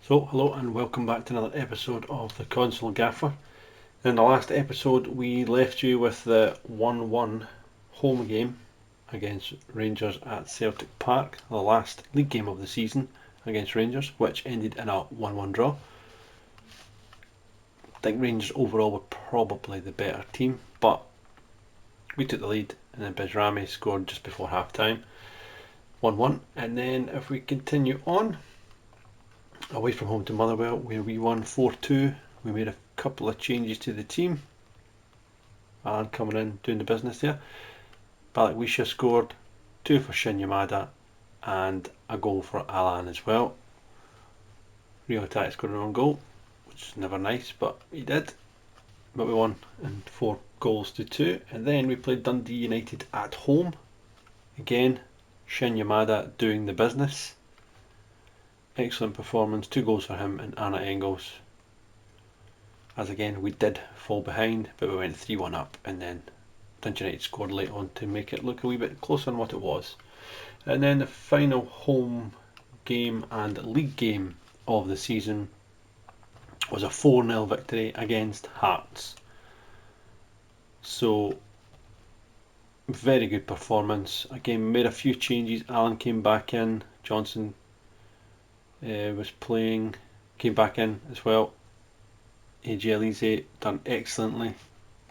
So, hello and welcome back to another episode of the Console Gaffer. In the last episode, we left you with the 1-1 home game against Rangers at Celtic Park, the last league game of the season against Rangers, which ended in a 1-1 draw. I think Rangers overall were probably the better team, but we took the lead and then Bezrami scored just before half time, 1-1. And then if we continue on, away from home to Motherwell, where we won 4-2. We made a couple of changes to the team. Alan coming in, doing the business there. Balikwisha scored, 2 for Shin Yamada, and a goal for Alan as well. Rio Atai scored an own goal, which is never nice, but he did. But we won in 4-2. And then we played Dundee United at home. Again, Shin Yamada doing the business. Excellent performance, 2 goals for him and Anna Engels. As again, we did fall behind, but we went 3-1 up, and then Dundee United scored late on to make it look a wee bit closer than what it was. And then the final home game and league game of the season was a 4-0 victory against Hearts. So, very good performance. Again, made a few changes. Alan came back in, Johnson was playing, came back in as well. AJ Elise done excellently,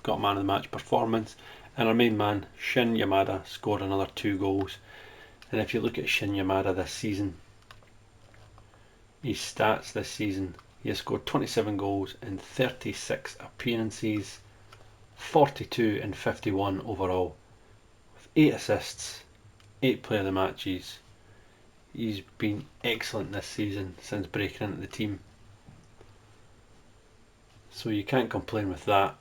got man of the match performance, and our main man Shin Yamada scored another 2 goals. And if you look at Shin Yamada this season, his stats this season, he has scored 27 goals in 36 appearances, 42 and 51 overall, with 8 assists, 8 player of the matches. He's been excellent this season since breaking into the team. So you can't complain with that.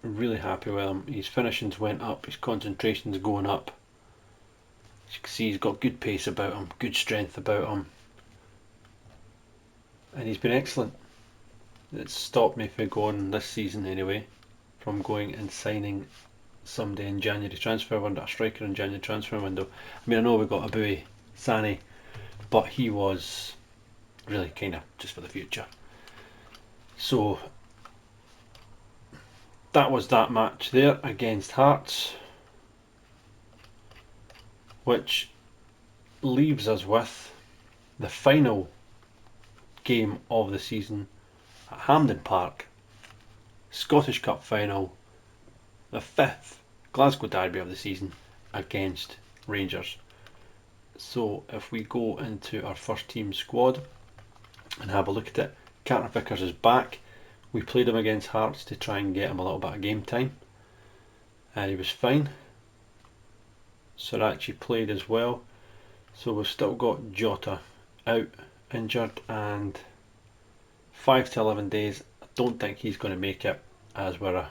Really happy with him. His finishings went up, his concentration's going up. As you can see, he's got good pace about him, good strength about him. And he's been excellent. It's stopped me from going this season anyway, from going and signing somebody in January transfer window, a striker in January transfer window. I mean, I know we got Abui Sani, but he was really kind of just for the future. So that was that match there against Hearts, which leaves us with the final game of the season at Hampden Park, Scottish Cup final, the 5th Glasgow derby of the season against Rangers. So if we go into our first team squad and have a look at it, Carter Vickers is back. We played him against Hearts to try and get him a little bit of game time, and he was fine. Sirachi played as well. So we've still got Jota out injured, and 5 to 11 days. I don't think he's going to make it, as we're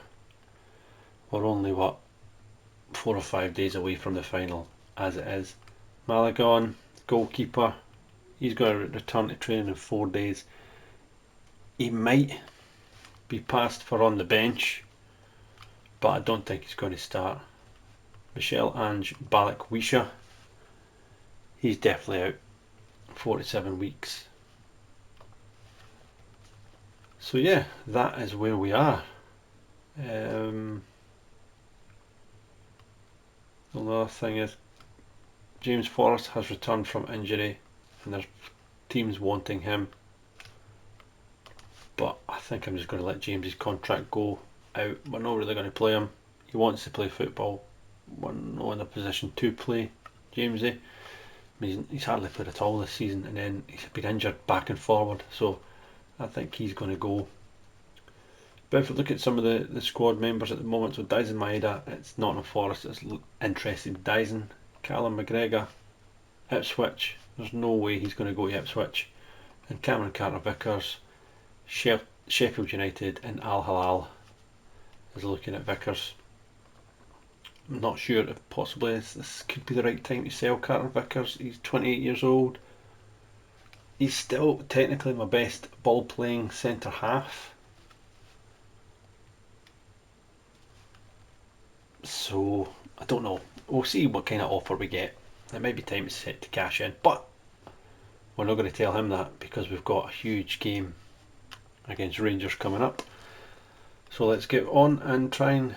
only 4 or 5 days away from the final as it is. Malagon, goalkeeper, he's going to return to training in 4 days. He might be passed for on the bench, but I don't think he's going to start. Michel Ange Balikwisha, he's definitely out 47 weeks. So yeah, that is where we are. Another thing is James Forrest has returned from injury, and there's teams wanting him, but I think I'm just going to let James's contract go out. We're not really going to play him. He wants to play football. We're not in a position to play Jamesy. I mean, he's hardly played at all this season, and then he's been injured back and forward, so I think he's going to go. But if we look at some of the squad members at the moment, so Dyson Maeda, it's Nottingham Forest, it's interested Dyson. Callum McGregor, Ipswich, there's no way he's going to go to Ipswich. And Cameron Carter Vickers, Sheffield United, and Al Hilal is looking at Vickers. I'm not sure if possibly this could be the right time to sell Carter Vickers. He's 28 years old. He's still technically my best ball playing centre half. So I don't know. We'll see what kind of offer we get. It might be time to cash in, but we're not going to tell him that because we've got a huge game against Rangers coming up. So let's get on and try and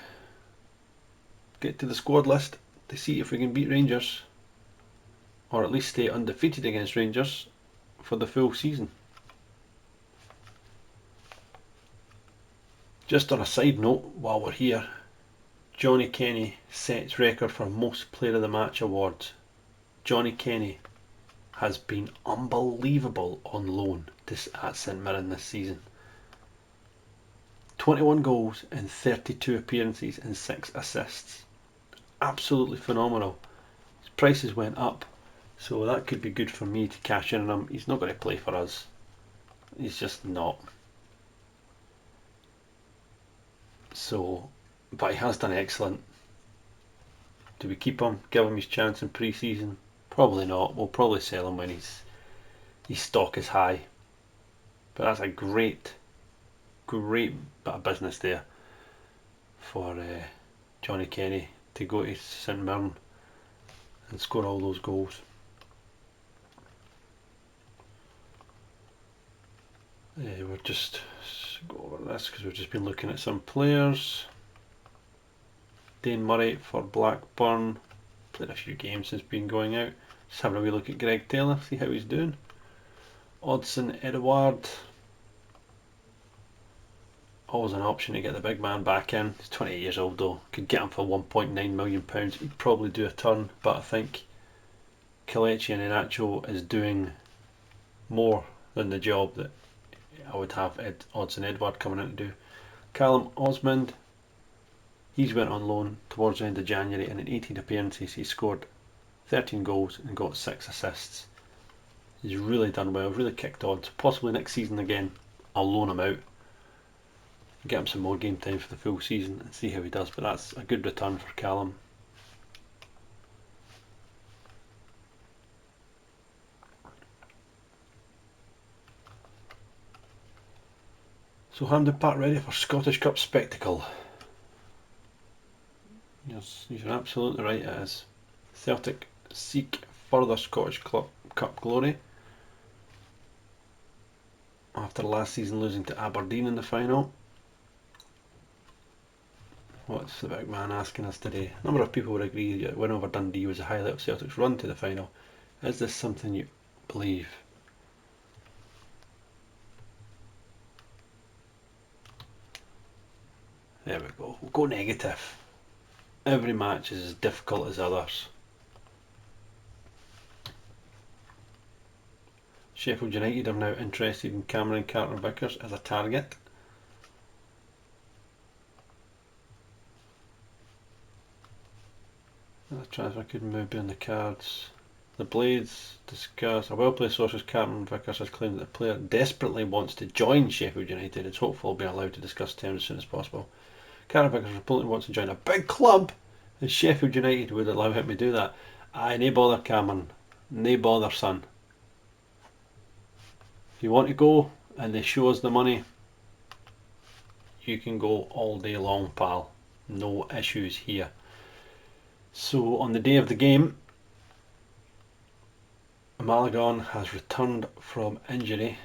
get to the squad list to see if we can beat Rangers, or at least stay undefeated against Rangers for the full season. Just on a side note, while we're here, Johnny Kenny sets record for most Player of the Match awards. Johnny Kenny has been unbelievable on loan at St Mirren this season. 21 goals in 32 appearances and 6 assists. Absolutely phenomenal. His prices went up, so that could be good for me to cash in on him. He's not going to play for us. He's just not. So, but he has done excellent. Do we keep him? Give him his chance in pre-season? Probably not. We'll probably sell him when his stock is high. But that's a great bit of business there for Johnny Kenny to go to St Mirren and score all those goals. We'll just go over this because we've just been looking at some players. Dane Murray for Blackburn, played a few games since being going out. Just having a wee look at Greg Taylor, see how he's doing. Odsonne Edouard, always an option to get the big man back in. He's 28 years old though, could get him for £1.9 million. He'd probably do a turn, but I think Kelechi Iheanacho is doing more than the job that I would have Odsonne Edouard coming in to do. Callum Osmond, he's went on loan towards the end of January, and in 18 appearances he scored 13 goals and got 6 assists. He's really done well, really kicked on. So possibly next season again, I'll loan him out, get him some more game time for the full season and see how he does. But that's a good return for Callum. So Hampden Park ready for Scottish Cup spectacle. Yes, you're absolutely right, it is. Celtic seek further Scottish Cup glory after last season losing to Aberdeen in the final. What's the big man asking us today? A number of people would agree that win over Dundee was a highlight of Celtic's run to the final. Is this something you believe? There we go. We'll go negative. Every match is as difficult as others. Sheffield United are now interested in Cameron Carter-Vickers as a target. The transfer could move be on the cards. The Blades discuss. A well-placed source, Cameron Vickers, has claimed that the player desperately wants to join Sheffield United. It's hopeful he'll be allowed to discuss terms as soon as possible. Carter-Vickers reportedly wants to join a big club, and Sheffield United would allow him to do that. Aye, nae bother, Cameron. Nae bother, son. If you want to go and they show us the money, you can go all day long, pal. No issues here. So on the day of the game, Malagon has returned from injury.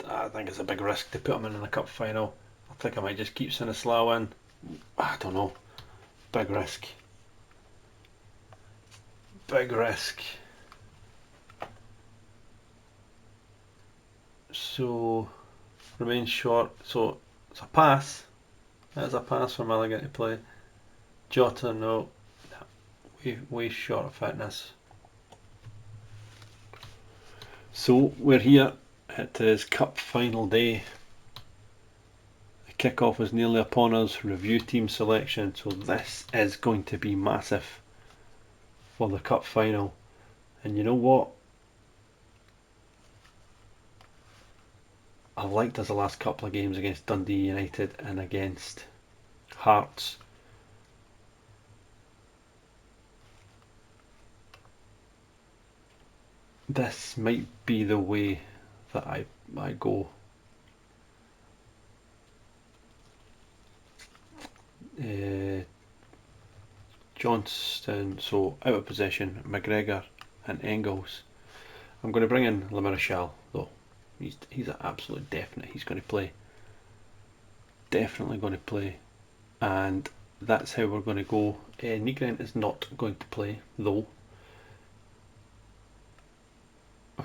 I think it's a big risk to put him in a cup final. I think I might just keep Sinislaw in. I don't know. Big risk. Big risk. So remains short. So it's a pass. That's a pass for Malaga to play. Jota, no. Way short of fitness. So we're here. It is cup final day. The kick-off is nearly upon us. Review team selection. So this is going to be massive for the cup final. And you know what? I've liked us the last couple of games against Dundee United and against Hearts. This might be the way that I go. Johnston, so out of possession, McGregor and Engels. I'm going to bring in Le Marechal though. He's an absolute definite. He's going to play. Definitely going to play. And that's how we're going to go. Nygren is not going to play though.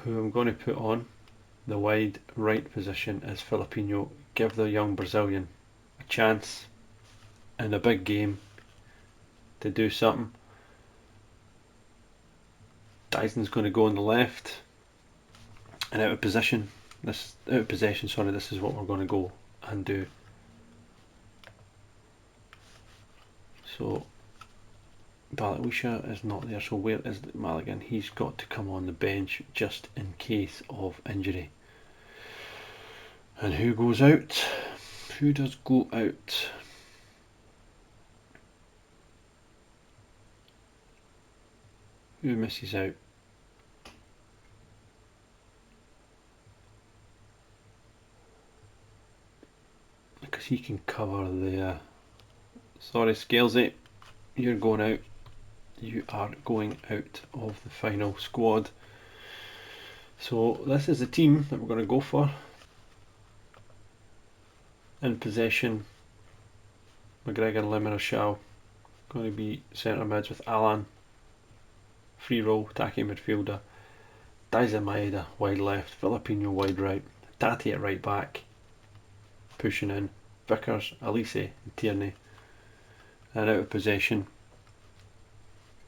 Who I'm going to put on the wide right position is Filipinho. Give the young Brazilian a chance in a big game to do something. Dyson's going to go on the left, and out of possession. This is what we're going to go and do. So Balikwisha is not there, so where is Maligan? He's got to come on the bench just in case of injury. And who goes out? Who does go out? Who misses out? Because he can cover the... Sorry, Scalesy, you're going out. You are going out of the final squad. So this is the team that we're going to go for. In possession, McGregor and Le Marechal. Going to be centre mids with Alan. Free roll, attacking midfielder. Dyson Maeda wide left, Filipinho wide right, Tati at right back, pushing in, Vickers, Elise and Tierney. And out of possession,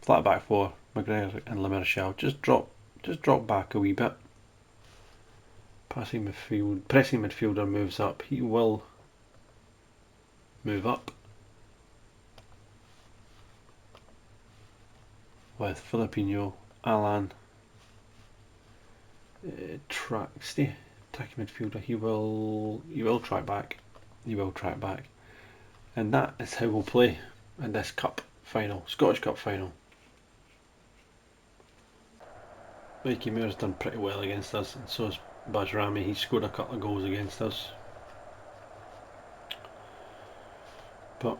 flat back four, McGregor and Le Marechal. Just drop back a wee bit. Pressing midfielder moves up. He will move up with Filipinho, Alan, attacking midfielder. He will track back. And that is how we'll play in this cup final, Scottish Cup final. Mikey Muir's done pretty well against us, and so has Bajrami. He's scored a couple of goals against us. But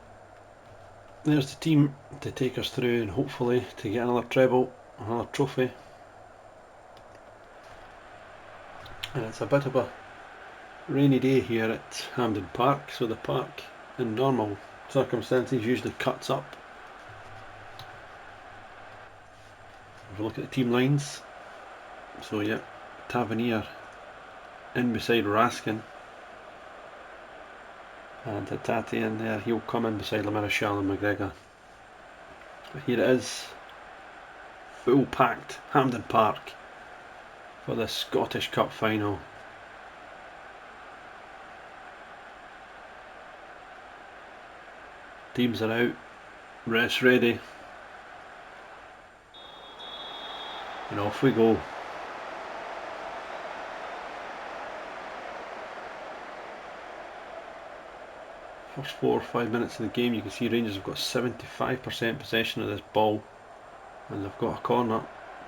there's the team to take us through and hopefully to get another treble, another trophy. And it's a bit of a rainy day here at Hampden Park, so the park in normal circumstances usually cuts up. If we look at the team lines, so yeah, Tavernier in beside Raskin, and Hatate in there. He'll come in beside Le Marechal and McGregor. But here it is, full packed Hampden Park for the Scottish Cup final. Teams are out, rest ready, and off we go. First 4 or 5 minutes of the game, you can see Rangers have got 75% possession of this ball, and they've got a corner.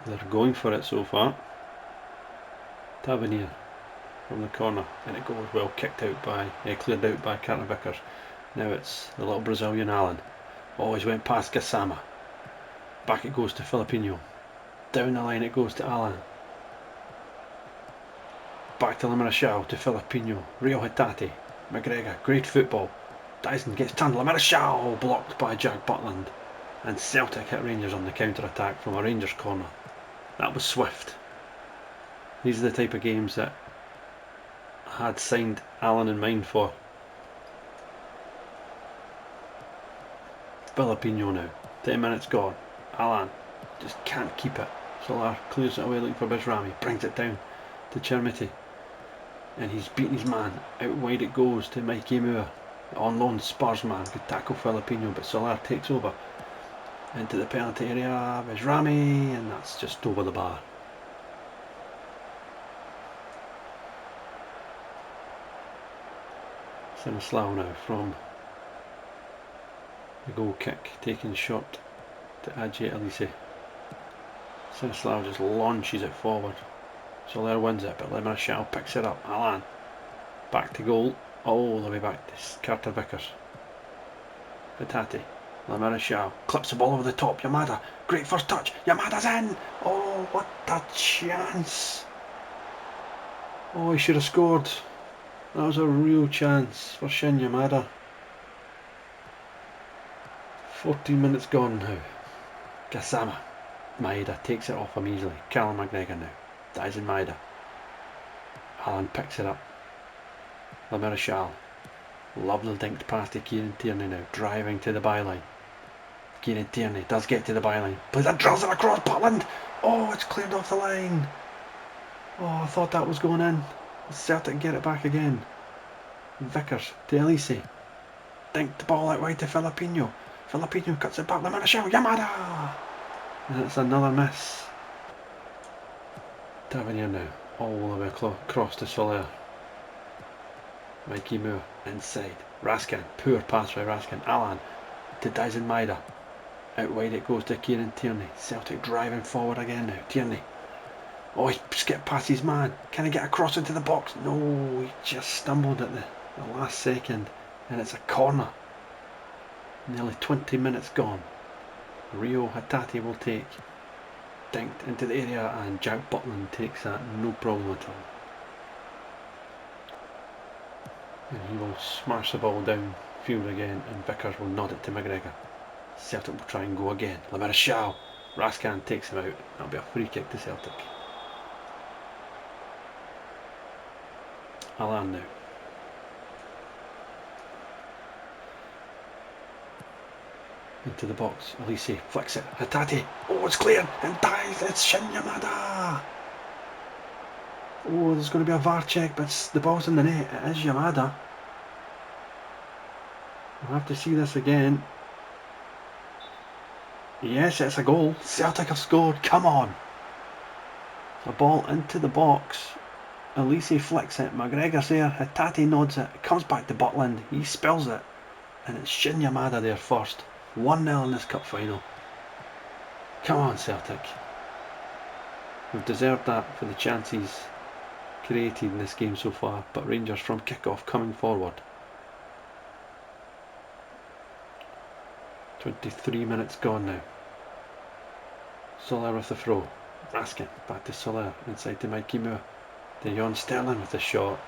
They're going for it so far. Tavernier from the corner, and it goes well, cleared out by Carter Vickers. Now it's the little Brazilian Alan. Always went past Gassama. Back it goes to Filipinho. Down the line it goes to Alan. Back to Le Marechal, to Filipinho. Rio Hatate. McGregor. Great football. Dyson gets turned. Le Marechal blocked by Jack Butland. And Celtic hit Rangers on the counter-attack from a Rangers corner. That was swift. These are the type of games that I had signed Alan in mind for. Filipinho now, 10 minutes gone. Alan just can't keep it. Solar clears it away looking for Bajrami, brings it down to Chermiti, and he's beaten his man. Out wide it goes to Mikey Moore. On loan Spurs man could tackle Filipinho, but Solar takes over into the penalty area. Bajrami, and that's just over the bar. Stanislaw now from the goal kick, taking shot to Adje Elise. Stanislaw just launches it forward. Soler wins it, but Le Marechal picks it up. Alan back to goal, all the way back to Carter Vickers. Hatate Marshall clips the ball over the top. Yamada, great first touch. Yamada's in. Oh, what a chance. Oh, he should have scored. That was a real chance for Shin Yamada. 14 minutes gone now. Gassama. Maeda takes it off him easily. Callum McGregor now. Dies in Maeda. Alan picks it up. Marshall. Lovely dinked pass to Kieran Tierney now. Driving to the byline. Kieran Tierney does get to the byline. Plays a drills it across Butland. Oh, it's cleared off the line. Oh, I thought that was going in. Celtic get it back again. Vickers to Elise. Dinked the ball out wide to Filipino. Filipino cuts it back. Marshall. Yamada. And it's another miss. Tavernier now. All the way across to Soler. Mikey Moore inside. Raskin. Poor pass by Raskin. Alan to Dyson Maeda. Out wide it goes to Kieran Tierney. Celtic driving forward again now. Tierney. Oh, he skipped past his man. Can he get across into the box? No, he just stumbled at the last second. And it's a corner. Nearly 20 minutes gone. Rio Hatate will take. Dinked into the area and Jack Butland takes that no problem at all. And he will smash the ball down field again and Vickers will nod it to McGregor. Celtic will try and go again. Marshall. Raskin takes him out. That'll be a free kick to Celtic. Alan now. Into the box. Elise flicks it. Hatate. Oh, it's clear and dies. It's Shin Yamada. Oh, there's going to be a VAR check, but the ball's in the net. It is Yamada. We'll have to see this again. Yes, it's a goal. Celtic have scored. Come on. A ball into the box. Elise flicks it. McGregor's there. Hatate nods it. It comes back to Butland. He spills it. And it's Shin Yamada there first. 1-0 in this cup final. Come on, Celtic. We've deserved that for the chances created in this game so far, but Rangers from kick-off coming forward. 23 minutes gone now. Soler with the throw. Raskin back to Soler, inside to Mikey Moore. To Jon Sterling with the shot.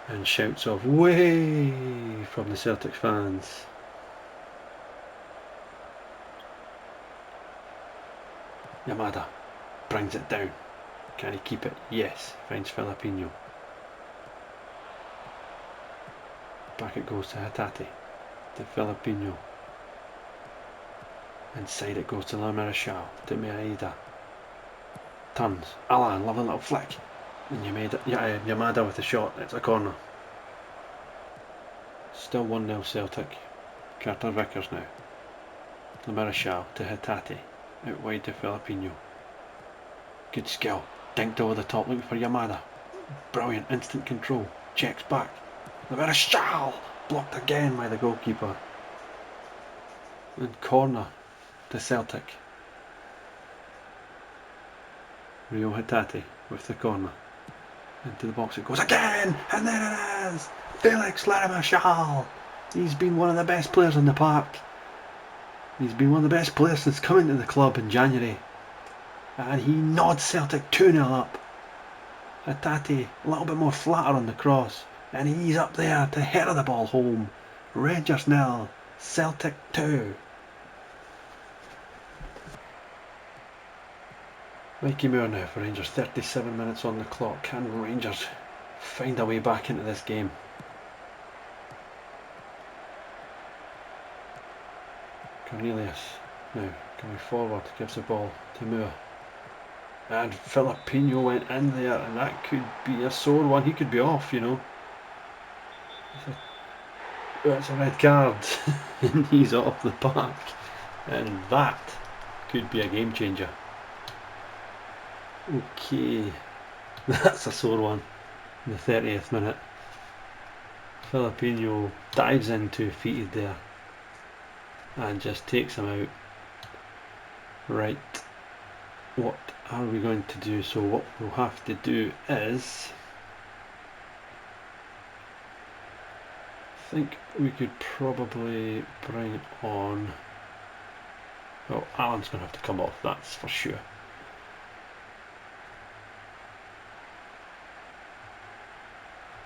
And shouts of "way" from the Celtic fans. Yamada brings it down. Can he keep it? Yes. Finds Filipino. Back it goes to Hatate. To Filipino. Inside it goes to Marshall. To Maeda. Turns. Alan, lovely little flick. And Yamada with the shot. It's a corner. Still 1-0 Celtic. Carter Vickers now. Marshall to Hatate. Out wide to Filipino. Good skill. Dinked over the top looking for Yamada. Brilliant instant control. Checks back. Marshall blocked again by the goalkeeper. And corner to Celtic. Rio Hatate with the corner. Into the box it goes again. And there it is. Felix Marshall. He's been one of the best players in the park. He's been one of the best players since coming to the club in January. And he nods Celtic 2-0 up. Hatate a little bit more flatter on the cross. And he's up there to header the ball home. Rangers 0, Celtic 2. Mikey Moore now for Rangers. 37 minutes on the clock. Can Rangers find a way back into this game? Cornelius now coming forward, gives the ball to Moore. And Filipino went in there, and that could be a sore one. He could be off, you know. It's a red card, and he's off the park. And that could be a game changer. Okay, that's a sore one. In the 30th minute. Filipino dives in 2 feet there. And just takes him out. Right, what are we going to do? So what we'll have to do is think we could probably bring on... Well, Alan's going to have to come off, that's for sure.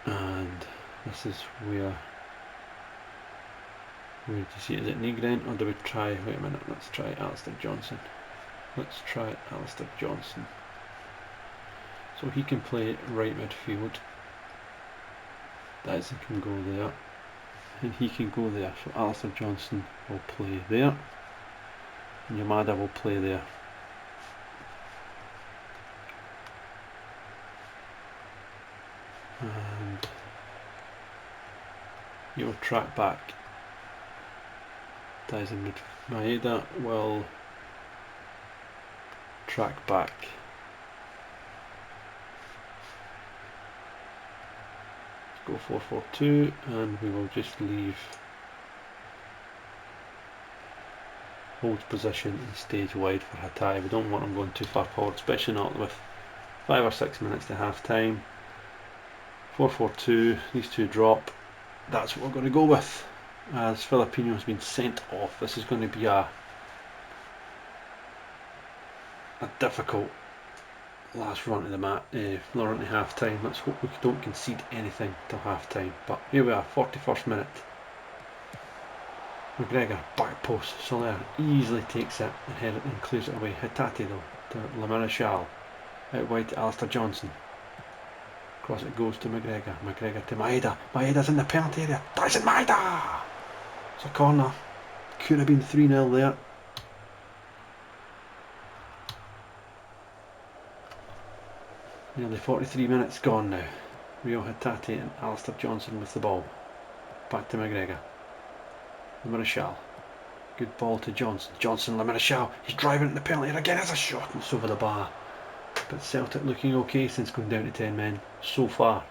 And this is where do you see it? Is it Negren or do we try, wait a minute, let's try Alistair Johnson. Let's try Alistair Johnson. So he can play right midfield. Dyson can go there. And he can go there. So Alistair Johnson will play there. And Yamada will play there. And you'll track back. Dyson Maeda will track back. Let's go 4-4-2 and we will just leave holds position and stage wide for Hatai. We don't want him going too far forward, especially not with 5 or 6 minutes to half time. 4-4-2, these two drop. That's what we're going to go with. As Filipino has been sent off, this is going to be a difficult last run to the run to half time. Let's hope we don't concede anything till half time. But here we are, 41st minute. McGregor, back post, Soler easily takes it and head it and clears it away. Hatate though, to Le Marechal, out wide to Alistair Johnson. Across it goes to McGregor, McGregor to Maeda, Maeda's in the penalty area, Dyson Maeda! It's a corner, could have been 3-0 there. Nearly 43 minutes gone now. Rio Hatate and Alistair Johnson with the ball. Back to McGregor. Le Marechal. Good ball to Johnson. Johnson, Le Marechal. He's driving at the penalty area again. Has a shot and it's over the bar. But Celtic looking okay since going down to 10 men so far.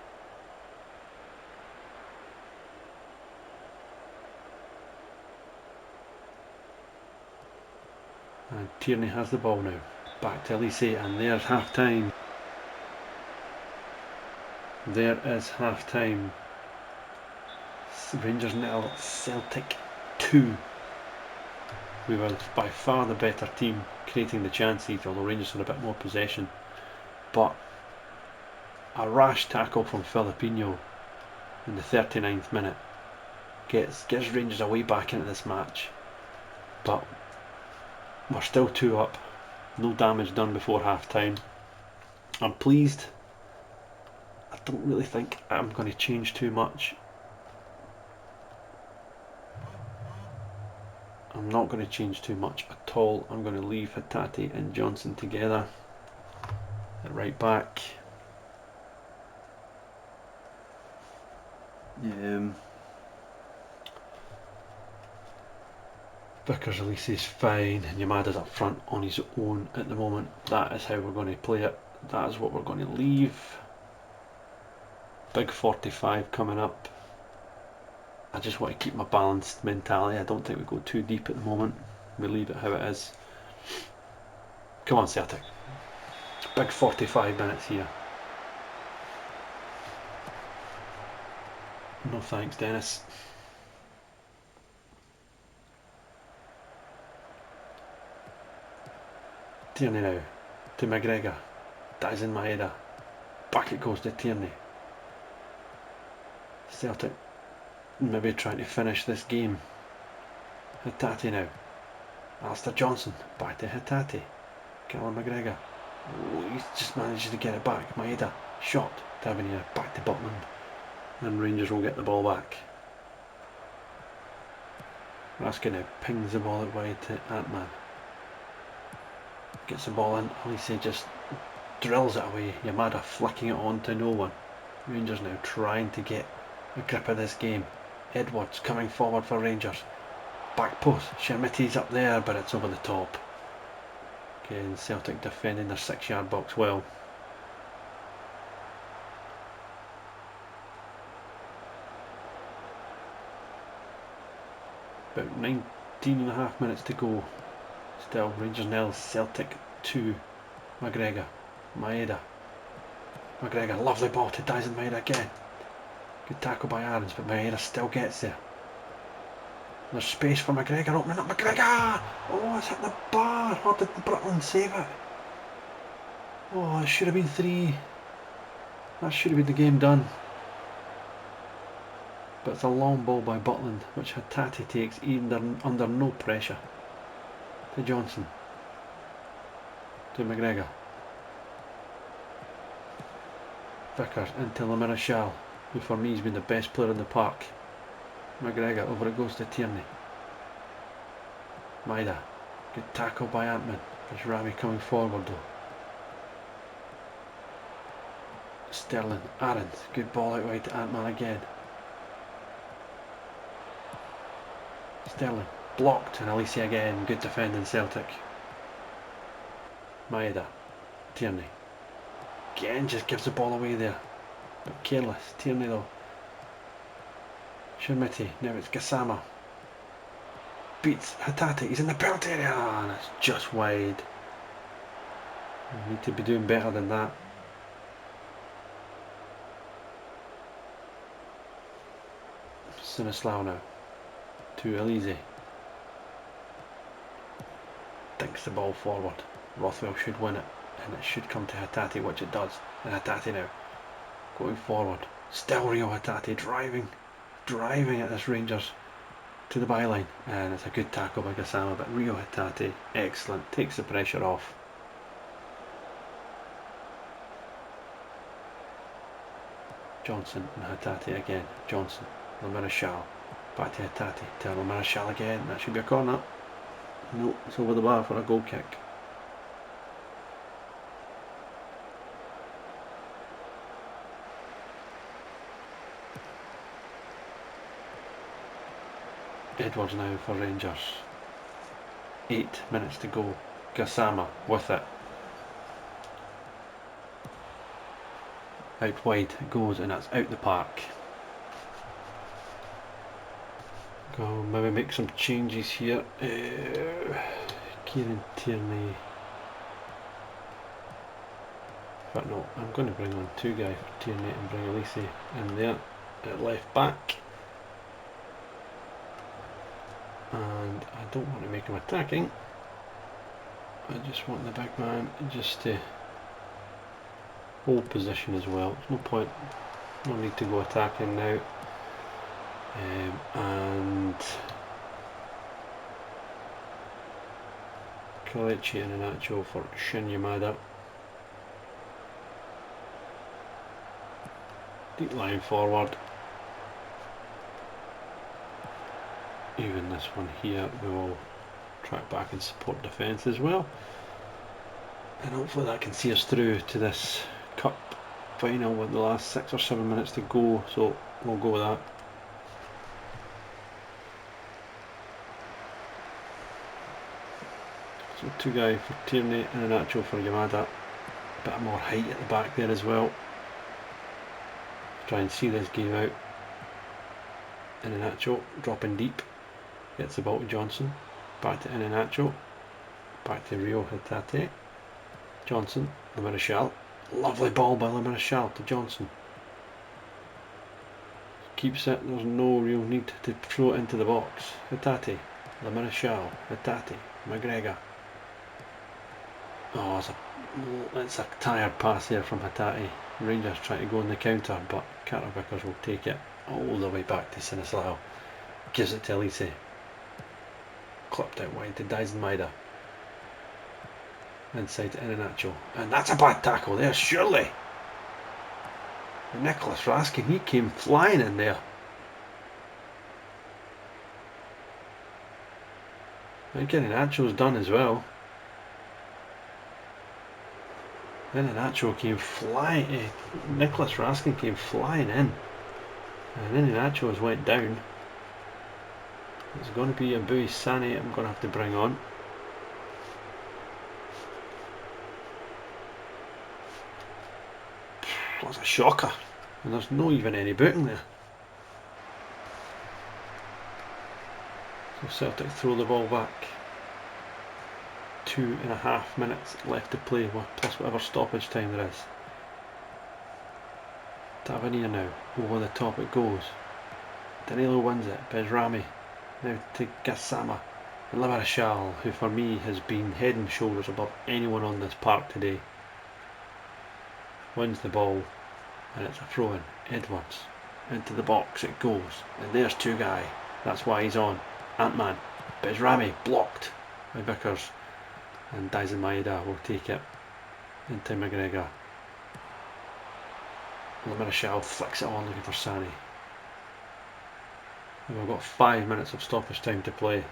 And Tierney has the ball now. Back to Elise and there's half time. There is half time. Rangers 0, Celtic 2. We were by far the better team creating the chances, although Rangers had a bit more possession. But a rash tackle from Filipino in the 39th minute gives Rangers a way back into this match. But we're still 2 up. No damage done before half time. I'm pleased. I don't really think I'm going to change too much. I'm not going to change too much at all. I'm going to leave Hatate and Johnson together at right back. Vickers Elise is fine and Yamada's up front on his own at the moment. That is how we're going to play it. That is what we're going to leave. Big 45 coming up. I just want to keep my balanced mentality. I don't think we go too deep at the moment. We leave it how it is. Come on Celtic. Big 45 minutes here. No thanks Dennis. Tierney now. To McGregor. Dyson Maeda. Back it goes to Tierney. Celtic maybe trying to finish this game. Hatate now. Alistair Johnson. Back to Hatate. Callum McGregor. Oh, he's just managed to get it back. Maeda. Shot. Tavernier. Back to Butland. And Rangers will get the ball back. Raskin now pings the ball out wide to Ant-Man. Gets the ball in. Elise just drills it away. Yamada flicking it on to no one. Rangers now trying to get a grip of this game. Edwards coming forward for Rangers. Back post. Shermitti's up there, but it's over the top. Again, Celtic defending their 6-yard box well. About 19.5 minutes to go. Still Rangers 0, Celtic 2. McGregor. Maeda. McGregor, lovely ball to Dyson Maeda again. Good tackle by Aarons, but Maeda still gets there. There's space for McGregor, opening up McGregor! Oh, it's hit the bar! How did the Brooklyn save it? Oh, it should have been 3. That should have been the game done. But it's a long ball by Butland, which Hatate takes even under no pressure. To Johnson. To McGregor. Vickers into Le Marechal, who for me has been the best player in the park. McGregor, over it goes to Tierney. Maeda, good tackle by Antman. There's Rami coming forward though. Sterling, Aarons, good ball out wide to Antman again. Sterling, blocked, and Elise again, good defending Celtic. Maeda, Tierney. Again just gives the ball away there. But careless, Tierney though. Shermiti, now it's Gassama. Beats Hatate, he's in the penalty area, and it's just wide. We need to be doing better than that. Sinislao now. To Elise. Dinks the ball forward. Rothwell should win it, and it should come to Hatate, which it does. And Hatate now going forward. Still Rio Hatate driving at this Rangers to the byline, and it's a good tackle by Gassama, but Rio Hatate, excellent, takes the pressure off. Johnson and Hatate again. Johnson, Le Marechal, back to Hatate, to Le Marechal again. That should be a corner. No, it's over the bar for a goal kick. Edwards now for Rangers. 8 minutes to go. Gassama with it. Out wide it goes, and that's out the park. Go, maybe make some changes here. Kieran Tierney. But no, I'm going to bring on 2 guys for Tierney and bring Elise in there at left back. And I don't want to make him attacking. I just want the big man just to hold position as well. There's no point, no need to go attacking now. And Kalechi and Inacho for Shin Yamada. Deep line forward. Even this one here, we will track back and support defence as well. And hopefully that can see us through to this cup final with the last 6 or 7 minutes to go. So we'll go with that. So 2 guys for Tierney and Inacho for Yamada. Bit more height at the back there as well. Try and see this game out. And Inacho dropping deep. Gets the ball to Johnson. Back to Inacho. Back to Rio Hatate. Johnson. Le Marechal. Lovely ball by Le Marechal to Johnson. Keeps it. There's no real need to throw it into the box. Hatate. Le Marechal. Hatate. McGregor. Oh, it's a tired pass there from Hatate. Rangers trying to go on the counter, but Carter Vickers will take it all the way back to Sinislao. Gives it to Elise. Clipped out wide to Dyson Maeda. Inside to Inacho. And that's a bad tackle there, surely. Nicholas Raskin, he came flying in there. I think Inacho's done as well. Then Inacho came flying. Nicholas Raskin came flying in. And then Inacho's went down. It's going to be a Bowie Sani I'm going to have to bring on. That's a shocker. And there's no even any booking there. So Celtic throw the ball back. 2.5 minutes left to play, plus whatever stoppage time there is. Tavernier now, over the top it goes. Danilo wins it, Bezrami now to Gassama. And Lamarchal, who for me has been head and shoulders above anyone on this park today, wins the ball, and it's a throw in. Edwards into the box it goes, and there's two guy. That's why he's on. Ant-Man, Bezrami blocked by Vickers, and Dyson Maeda will take it into McGregor. Lamarchal flicks it on looking for Sani. And we've got 5 minutes of stoppage time to play.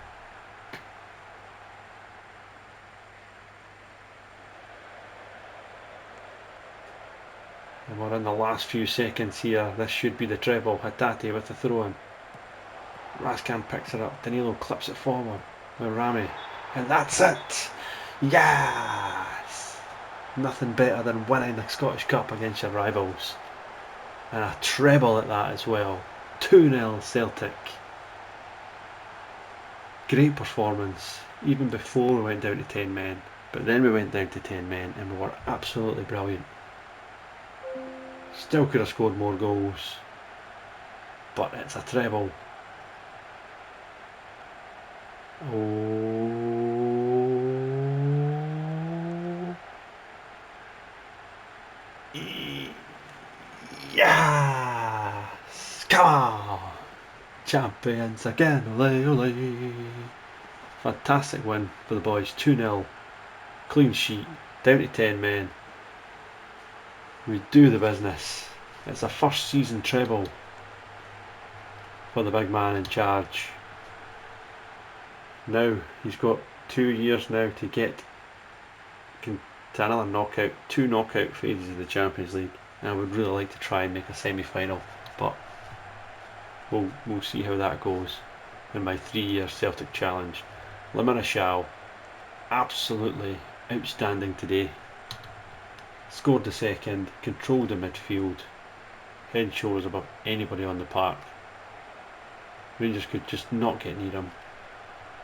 And we're in the last few seconds here. This should be the treble. Hatate with the throw in. Raskan picks it up. Danilo clips it forward with Rami. And that's it! Yes! Nothing better than winning the Scottish Cup against your rivals. And a treble at that as well. 2-0 Celtic. Great performance, even before we went down to 10 men. But then we went down to 10 men and we were absolutely brilliant. Still could have scored more goals, but it's a treble. Oh, yes! Come on! Champions again, ole ole! Fantastic win for the boys, 2-0. Clean sheet, down to 10 men. We do the business. It's a first season treble for the big man in charge. Now he's got 2 years now to get to another knockout, 2 knockout phases of the Champions League. And I would really like to try and make a semi-final, but we'll see how that goes in my 3-year Celtic challenge. Lamarchal, absolutely outstanding today. Scored the second, controlled the midfield, head and shoulders above anybody on the park. Rangers could just not get near him.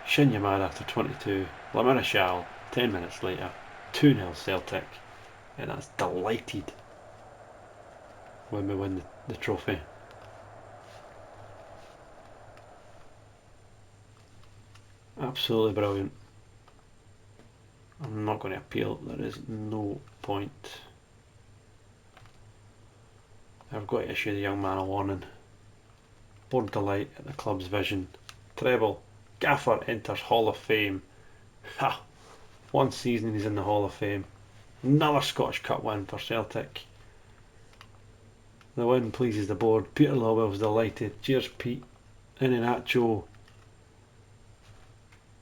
Shin Yamada after 22, Lamarchal 10 minutes later, 2-0 Celtic, and that's delighted when we win the trophy. Absolutely brilliant. I'm not going to appeal, there is no point. I've got to issue the young man a warning. Born delight at the club's vision. Treble. Gaffer enters Hall of Fame. Ha! 1 season he's in the Hall of Fame. Another Scottish Cup win for Celtic. The win pleases the board. Peter Lawwell's delighted. Cheers Pete. Iheanacho.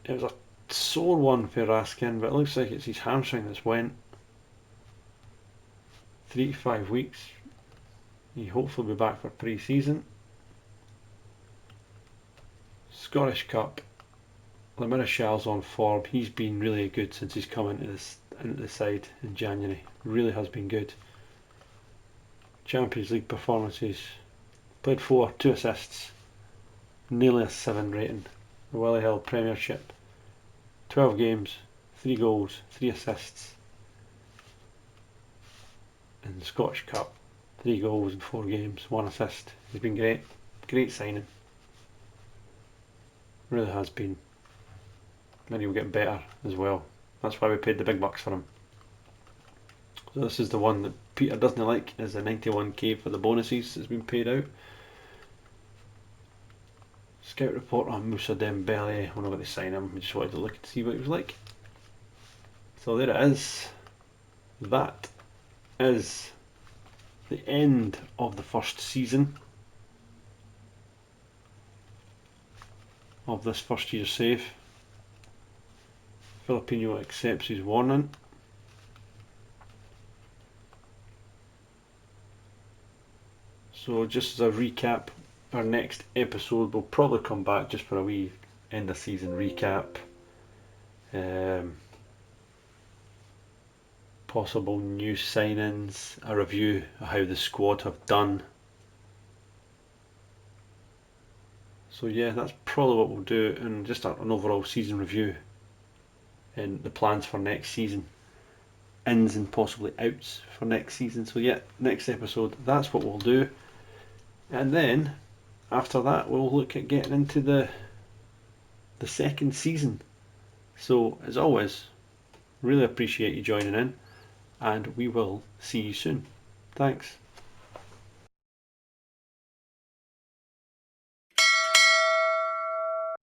It was a sore one for Raskin, but it looks like it's his hamstring that's went. 3 to 5 weeks. He hopefully will be back for pre-season. Scottish Cup. Lamarchal's on form. He's been really good since he's come into the side in January. Really has been good. Champions League performances. Played 4, 2 assists. Nearly a 7 rating. The Willie Hill Premiership. 12 games, 3 goals, 3 assists. In the Scottish Cup, 3 goals in 4 games, 1 assist. He's been great. Great signing. Really has been. And he'll get better as well. That's why we paid the big bucks for him. So this is the one that Peter doesn't like, is the 91k for the bonuses that's been paid out. Scout report on Moussa Dembele. We're not going to sign him, we just wanted to look and see what he was like. So there it is. That is the end of the first season of this first year save. Filipino accepts his warning. So just as a recap, our next episode will probably come back just for a wee end of season recap. Possible new signings, a review of how the squad have done. So yeah, that's probably what we'll do, and just an overall season review and the plans for next season. ins and possibly outs for next season. So yeah, next episode, that's what we'll do. And then after that, we'll look at getting into the second season. So as always, really appreciate you joining in, and we will see you soon. Thanks.